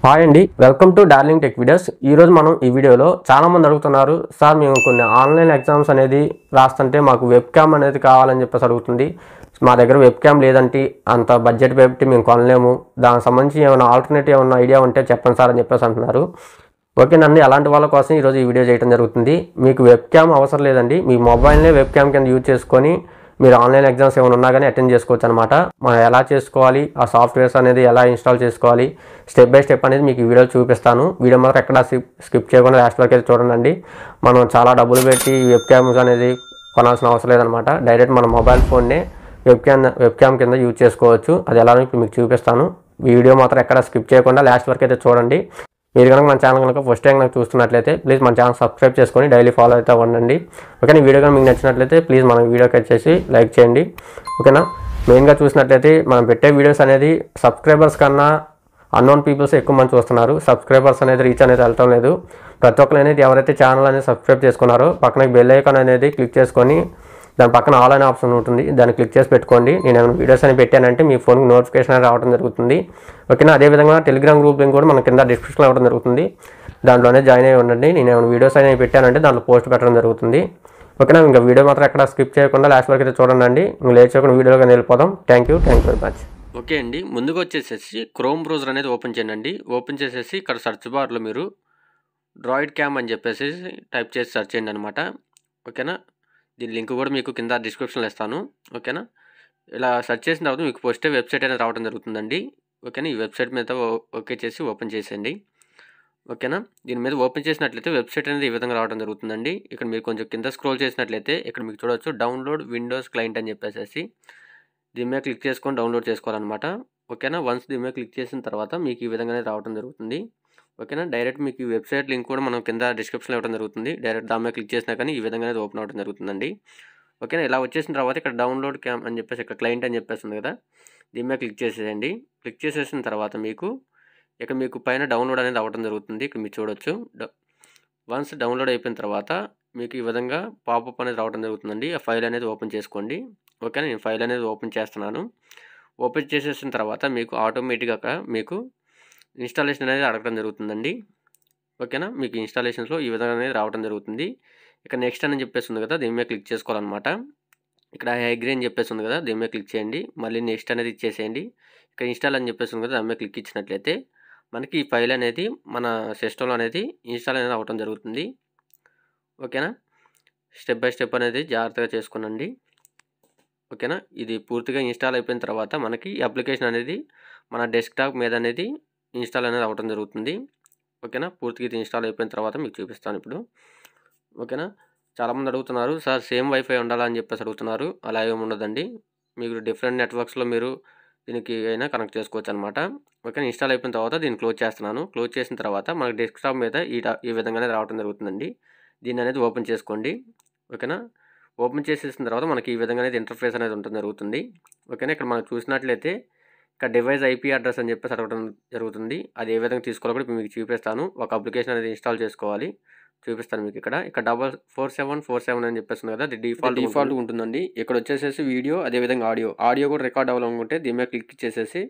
Hi అండి, welcome to darling tech videos. ఈరోజు మనం ఈ వీడియోలో చాలామంది అడుగుతున్నారు, సార్ మేము కొన్ని ఆన్లైన్ ఎగ్జామ్స్ అనేది రాస్తుంటే మాకు వెబ్ క్యామ్ అనేది కావాలని చెప్పేసి అడుగుతుంది. మా దగ్గర వెబ్ క్యామ్ లేదంటే అంత బడ్జెట్ పెట్టి మేము కొనలేము, దానికి సంబంధించి ఏమైనా ఆల్టర్నేటివ్ ఏమైనా ఐడియా ఉంటే చెప్పండి సార్ అని చెప్పేసి అంటున్నారు. ఓకేనండి, అలాంటి వాళ్ళ కోసం ఈరోజు ఈ వీడియో చేయడం జరుగుతుంది. మీకు వెబ్ క్యామ్ అవసరం లేదండి, మీ మొబైల్నే వెబ్ క్యామ్ కింద యూజ్ చేసుకొని మీరు ఆన్లైన్ ఎగ్జామ్స్ ఏమైనా ఉన్నా కానీ అటెండ్ చేసుకోవచ్చు అనమాట. మనం ఎలా చేసుకోవాలి, ఆ సాఫ్ట్వేర్స్ అనేది ఎలా ఇన్స్టాల్ చేసుకోవాలి, స్టెప్ బై స్టెప్ అనేది మీకు ఈ వీడియో చూపిస్తాను. వీడియో మాత్రం ఎక్కడ స్కిప్ చేయకుండా లాస్ట్ వరకు అయితే చూడండి. మనం చాలా డబ్బులు పెట్టి వెబ్ క్యామ్స్ అనేది కొనాల్సిన అవసరం లేదనమాట. డైరెక్ట్ మన మొబైల్ ఫోన్నే వెబ్ క్యామ్ కింద యూజ్ చేసుకోవచ్చు. అది ఎలా ఇప్పుడు మీకు చూపిస్తాను. ఈ వీడియో మాత్రం ఎక్కడ స్కిప్ చేయకుండా లాస్ట్ వరకు అయితే చూడండి. మీరు కనుక మన ఛానల్ కనుక ఫస్ట్ టైం కనుక చూస్తున్నట్లయితే ప్లీజ్ మన ఛానల్ సబ్స్క్రైబ్ చేసుకొని డైలీ ఫాలో అయితే ఉండండి. ఓకేనా, వీడియో కనుక మీకు నచ్చినట్లయితే ప్లీజ్ మన వీడియోకి వచ్చేసి లైక్ చేయండి. ఓకేనా, మెయిన్గా చూసినట్లయితే మనం పెట్టే వీడియోస్ అనేది సబ్స్క్రైబర్స్ కన్నా అన్నోన్ పీపుల్స్ ఎక్కువ మంది చూస్తున్నారు. సబ్స్క్రైబర్స్ అనేది రీచ్ అనేది వెళ్ళటం లేదు. ప్రతి ఒక్కరు అనేది ఎవరైతే ఛానల్ అనేది సబ్స్క్రైబ్ చేసుకున్నారో పక్కన బెల్ ఐకాన్ అనేది క్లిక్ చేసుకొని దాని పక్కన ఆల్ అనే ఆప్షన్ ఉంటుంది, దాన్ని క్లిక్ చేసి పెట్టుకోండి. నేను ఏమైనా వీడియోస్ అని పెట్టానంటే మీ ఫోన్కి నోటిఫికేషన్ అనేది రావడం జరుగుతుంది. ఓకేనా, అదేవిధంగా టెలిగ్రామ్ గ్రూప్ లింక్ కూడా మన కింద డిస్క్రిప్షన్లో ఇవ్వడం జరుగుతుంది, దాంట్లోనే జాయిన్ అయ్యి ఉండండి. నేను ఏమైనా వీడియోస్ అనేవి పెట్టానంటే దాంట్లో పోస్ట్ పెట్టడం జరుగుతుంది. ఓకేనా, ఇంకా వీడియో మాత్రం ఎక్కడ స్కిప్ చేయకుండా లాస్ట్ వరకు అయితే చూడండి. ఇంకా లేట్ చేయకుండా వీడియోగా వెళ్ళిపోదాం. Thank you very much. Okay అండి, ముందుగా వచ్చేసేసి క్రోమ్ బ్రౌజర్ అనేది ఓపెన్ చేయండి. ఓపెన్ చేసేసి ఇక్కడ సెర్చ్ బార్లో మీరు డ్రాయిడ్ క్యామ్ అని చెప్పేసి టైప్ చేసి సెర్చ్ చేయండి అనమాట. ఓకేనా, దీని లింక్ కూడా మీకు కింద డిస్క్రిప్షన్లో ఇస్తాను. ఓకేనా, ఇలా సెర్చ్ చేసిన తర్వాత మీకు ఫస్ట్ వెబ్సైట్ అనేది రావడం జరుగుతుందండి. ఓకేనా, ఈ వెబ్సైట్ మీద ఓకే చేసి ఓపెన్ చేసేయండి. ఓకేనా, దీని మీద ఓపెన్ చేసినట్లయితే వెబ్సైట్ అనేది ఈ విధంగా రావడం జరుగుతుందండి. ఇక్కడ మీరు కొంచెం కింద స్క్రోల్ చేసినట్లయితే ఇక్కడ మీకు చూడవచ్చు డౌన్లోడ్ విండోస్ క్లయింట్ అని చెప్పేసి దీని మీద క్లిక్ చేసుకొని డౌన్లోడ్ చేసుకోవాలన్నమాట. ఓకేనా, వన్స్ దీని మీద క్లిక్ చేసిన తర్వాత మీకు ఈ విధంగానే రావడం జరుగుతుంది. ఓకేనా, డైరెక్ట్ మీకు ఈ వెబ్సైట్ లింక్ కూడా మనం కింద డిస్క్రిప్షన్లో ఇవ్వడం జరుగుతుంది. డైరెక్ట్ దాని మీద క్లిక్ చేసినా కానీ ఈ విధంగా అనేది ఓపెన్ అవ్వడం జరుగుతుందండి. ఓకేనా, ఇలా వచ్చేసిన తర్వాత ఇక్కడ డౌన్లోడ్ క్యామ్ అని చెప్పేసి ఇక్కడ క్లయింట్ అని చెప్పేసి ఉంది కదా, దీని మీద క్లిక్ చేసేయండి. క్లిక్ చేసేసిన తర్వాత మీకు పైన డౌన్లోడ్ అనేది అవ్వడం జరుగుతుంది. ఇక్కడ మీరు చూడవచ్చు. వన్స్ డౌన్లోడ్ అయిపోయిన తర్వాత మీకు ఈ విధంగా పాపప్ అనేది రావడం జరుగుతుందండి. ఆ ఫైల్ అనేది ఓపెన్ చేసుకోండి. ఓకేనా, నేను ఫైల్ అనేది ఓపెన్ చేస్తున్నాను. ఓపెన్ చేసేసిన తర్వాత మీకు ఆటోమేటిక్గా మీకు ఇన్స్టాలేషన్ అనేది అడగడం జరుగుతుందండి. ఓకేనా, మీకు ఇన్స్టాలేషన్స్లో ఈ విధంగా అనేది రావడం జరుగుతుంది. ఇక్కడ నెక్స్ట్ అని చెప్పేసి ఉంది కదా, దీని మీద క్లిక్ చేసుకోవాలన్నమాట. ఇక్కడ అగ్రీ అని చెప్పేసి ఉంది కదా, దీని మీద క్లిక్ చేయండి. మళ్ళీ నెక్స్ట్ అనేది ఇచ్చేసేయండి. ఇక్కడ ఇన్స్టాల్ అని చెప్పేసి ఉంది కదా, దాని మీద క్లిక్ ఇచ్చినట్లయితే మనకి ఈ ఫైల్ అనేది మన సిస్టంలో అనేది ఇన్స్టాల్ అనేది అవ్వడం జరుగుతుంది. ఓకేనా, స్టెప్ బై స్టెప్ అనేది జాగ్రత్తగా చేసుకోనండి. ఓకేనా, ఇది పూర్తిగా ఇన్స్టాల్ అయిపోయిన తర్వాత మనకి ఈ అప్లికేషన్ అనేది మన డెస్క్టాప్ మీద అనేది ఇన్స్టాల్ అనేది అవ్వడం జరుగుతుంది. ఓకేనా, పూర్తిగా ఇది ఇన్స్టాల్ అయిపోయిన తర్వాత మీకు చూపిస్తాను ఇప్పుడు. ఓకేనా, చాలామంది అడుగుతున్నారు, సార్ సేమ్ వైఫై ఉండాలని చెప్పేసి అడుగుతున్నారు. అలా ఏమి ఉండదండి, మీకు డిఫరెంట్ నెట్వర్క్స్లో మీరు దీనికి అయినా కనెక్ట్ చేసుకోవచ్చు అనమాట. ఓకేనా, ఇన్స్టాల్ అయిపోయిన తర్వాత దీన్ని క్లోజ్ చేస్తున్నాను. క్లోజ్ చేసిన తర్వాత మనకి డెస్క్టాప్ మీద ఈ విధంగానే రావడం జరుగుతుందండి. దీన్ని అనేది ఓపెన్ చేసుకోండి. ఓకేనా, ఓపెన్ చేసేసిన తర్వాత మనకి ఈ విధంగా అనేది ఇంటర్ఫేస్ అనేది ఉంటుంది జరుగుతుంది. ఓకేనా, ఇక్కడ మనం చూసినట్లయితే ఇక్కడ డివైస్ ఐపీ అడ్రస్ అని చెప్పేసి అడగడం జరుగుతుంది. అది ఏ విధంగా తీసుకోవాలో కూడా మీకు చూపిస్తాను. ఒక అప్లికేషన్ అనేది ఇన్స్టాల్ చేసుకోవాలి, చూపిస్తాను మీకు. ఇక్కడ 4747 అని చెప్పేస్తుంది కదా, అది డిఫాల్ట్ ఉంటుందండి. ఇక్కడ వచ్చేసేసి వీడియో అదేవిధంగా ఆడియో కూడా రికార్డ్ అవ్వాలనుకుంటే దీని మీద క్లిక్ చేసేసి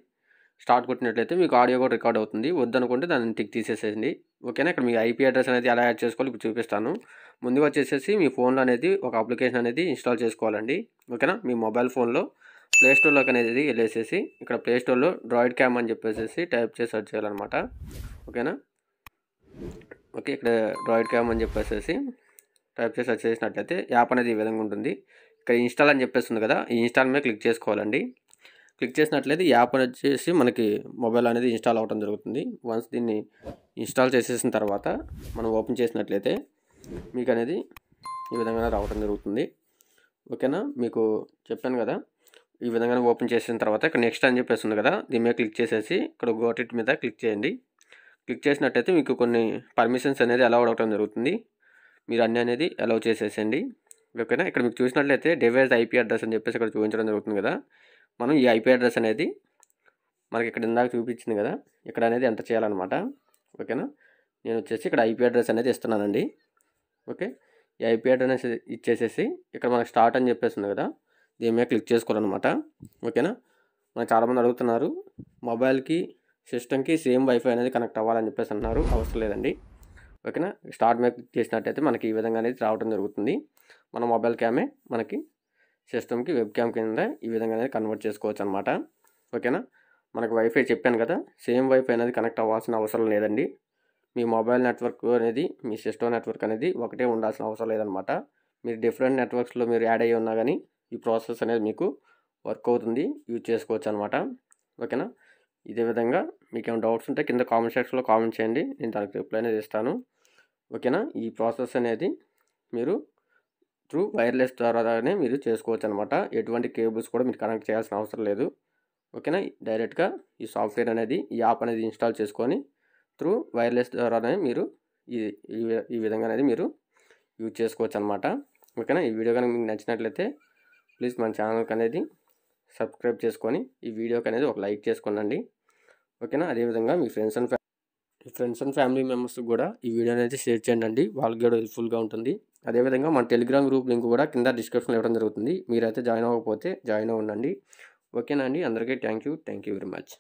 స్టార్ట్ కొట్టినట్లయితే మీకు ఆడియో కూడా రికార్డ్ అవుతుంది. వద్దనుకుంటే దాన్ని టిక్ తీసేసేయండి. ఓకేనా, ఇక్కడ మీకు ఐపీ అడ్రస్ అనేది ఎలా యాడ్ చేసుకోవాలి ఇప్పుడు చూపిస్తాను. ముందుగా వచ్చేసేసి మీ ఫోన్లో అనేది ఒక అప్లికేషన్ అనేది ఇన్స్టాల్ చేసుకోవాలండి. ఓకేనా, మీ మొబైల్ ఫోన్లో ప్లేస్టోర్లోకి అనేది వెళ్ళేసేసి ఇక్కడ ప్లేస్టోర్లో డ్రాయిడ్ క్యామ్ అని చెప్పేసి టైప్ చేసి సెర్చ్ చేయాలన్నమాట. ఓకేనా, ఓకే, ఇక్కడ డ్రాయిడ్ క్యామ్ అని చెప్పేసి టైప్ చేసి సెర్చ్ చేసినట్లయితే యాప్ అనేది ఈ విధంగా ఉంటుంది. ఇక్కడ ఇన్స్టాల్ అని చెప్పేస్తుంది కదా, ఈ ఇన్స్టాల్ మీద క్లిక్ చేసుకోవాలండి. క్లిక్ చేసినట్లయితే యాప్ వచ్చేసి మనకి మొబైల్ అనేది ఇన్స్టాల్ అవ్వడం జరుగుతుంది. వన్స్ దీన్ని ఇన్స్టాల్ చేసేసిన తర్వాత మనం ఓపెన్ చేసినట్లయితే మీకు అనేది ఈ విధంగా రావడం జరుగుతుంది. ఓకేనా, మీకు చెప్పాను కదా, ఈ విధంగా ఓపెన్ చేసిన తర్వాత ఇక్కడ నెక్స్ట్ అని చెప్పేసి ఉంది కదా, దీని మీద క్లిక్ చేసేసి ఇక్కడ గోట్ ఇట్ మీద క్లిక్ చేయండి. క్లిక్ చేసినట్టయితే మీకు కొన్ని పర్మిషన్స్ అనేది అలౌ అవ్వడం జరుగుతుంది. మీరు అన్నీ అనేది అలౌ చేసేసండి. ఓకేనా, ఇక్కడ మీకు చూసినట్లయితే డివైస్ ఐపీ అడ్రస్ అని చెప్పేసి ఇక్కడ చూపించడం జరుగుతుంది కదా, మనం ఈ ఐపీ అడ్రస్ అనేది మనకి ఇక్కడ ఇందాక చూపించింది కదా, ఇక్కడ అనేది ఎంటర్ చేయాలన్నమాట. ఓకేనా, నేను వచ్చేసి ఇక్కడ ఐపీ అడ్రస్ అనేది ఇస్తున్నానండి. ఓకే, ఈ ఐపీ అడ్రస్ ఇచ్చేసేసి ఇక్కడ మనకి స్టార్ట్ అని చెప్పేస్తుంది కదా, దీని మీద క్లిక్ చేసుకోవాలన్నమాట. ఓకేనా, మనకు చాలామంది అడుగుతున్నారు మొబైల్కి సిస్టమ్కి సేమ్ వైఫై అనేది కనెక్ట్ అవ్వాలని చెప్పేసి అన్నారు. అవసరం లేదండి. ఓకేనా. స్టార్ట్ మీద క్లిక్ చేసినట్టయితే మనకి ఈ విధంగా అనేది రావడం జరుగుతుంది. మన మొబైల్ క్యామే మనకి సిస్టమ్కి వెబ్ క్యామ్ కింద ఈ విధంగా అనేది కన్వర్ట్ చేసుకోవచ్చు అనమాట. ఓకేనా. మనకు వైఫై చెప్పాను కదా, సేమ్ వైఫై అనేది కనెక్ట్ అవ్వాల్సిన అవసరం లేదండి. మీ మొబైల్ నెట్వర్క్ అనేది మీ సిస్టమ్ నెట్వర్క్ అనేది ఒకటే ఉండాల్సిన అవసరం లేదనమాట. మీరు డిఫరెంట్ నెట్వర్క్స్లో మీరు యాడ్ అయ్యి ఉన్నా కానీ ఈ ప్రాసెస్ అనేది మీకు వర్క్ అవుతుంది, యూజ్ చేసుకోవచ్చు అనమాట. ఓకేనా. ఇదే విధంగా మీకు ఏమైనా డౌట్స్ ఉంటే కింద కామెంట్ సెక్షన్లో కామెంట్ చేయండి, నేను దానికి రిప్లై అనేది ఇస్తాను. ఓకేనా. ఈ ప్రాసెస్ అనేది మీరు త్రూ వైర్లెస్ ద్వారానే మీరు చేసుకోవచ్చు అనమాట. ఎటువంటి కేబుల్స్ కూడా మీరు కనెక్ట్ చేయాల్సిన అవసరం లేదు. ఓకేనా. డైరెక్ట్గా ఈ సాఫ్ట్వేర్ అనేది, ఈ యాప్ అనేది ఇన్స్టాల్ చేసుకొని త్రూ వైర్లెస్ ద్వారానే మీరు ఈ విధంగా అనేది మీరు యూజ్ చేసుకోవచ్చు అనమాట. ఓకేనా. ఈ వీడియో కనుక మీకు నచ్చినట్లయితే ప్లీజ్ మన ఛానల్కి అనేది సబ్స్క్రైబ్ చేసుకొని ఈ వీడియోకి అనేది ఒక లైక్ చేసుకోండి. ఓకేనా. అదేవిధంగా మీ ఫ్రెండ్స్ అండ్ ఫ్యామిలీ మెంబర్స్కి కూడా ఈ వీడియో అనేది షేర్ చేయండి, వాళ్ళకి కూడా హెల్ప్ఫుల్గా ఉంటుంది. అదేవిధంగా మన టెలిగ్రామ్ గ్రూప్ లింక్ కూడా కింద డిస్క్రిప్షన్లో ఇవ్వడం జరుగుతుంది. మీరైతే జాయిన్ అవ్వకపోతే జాయిన్ అవ్వండి. ఓకేనా అండి. అందరికీ థ్యాంక్ యూ వెరీ మచ్.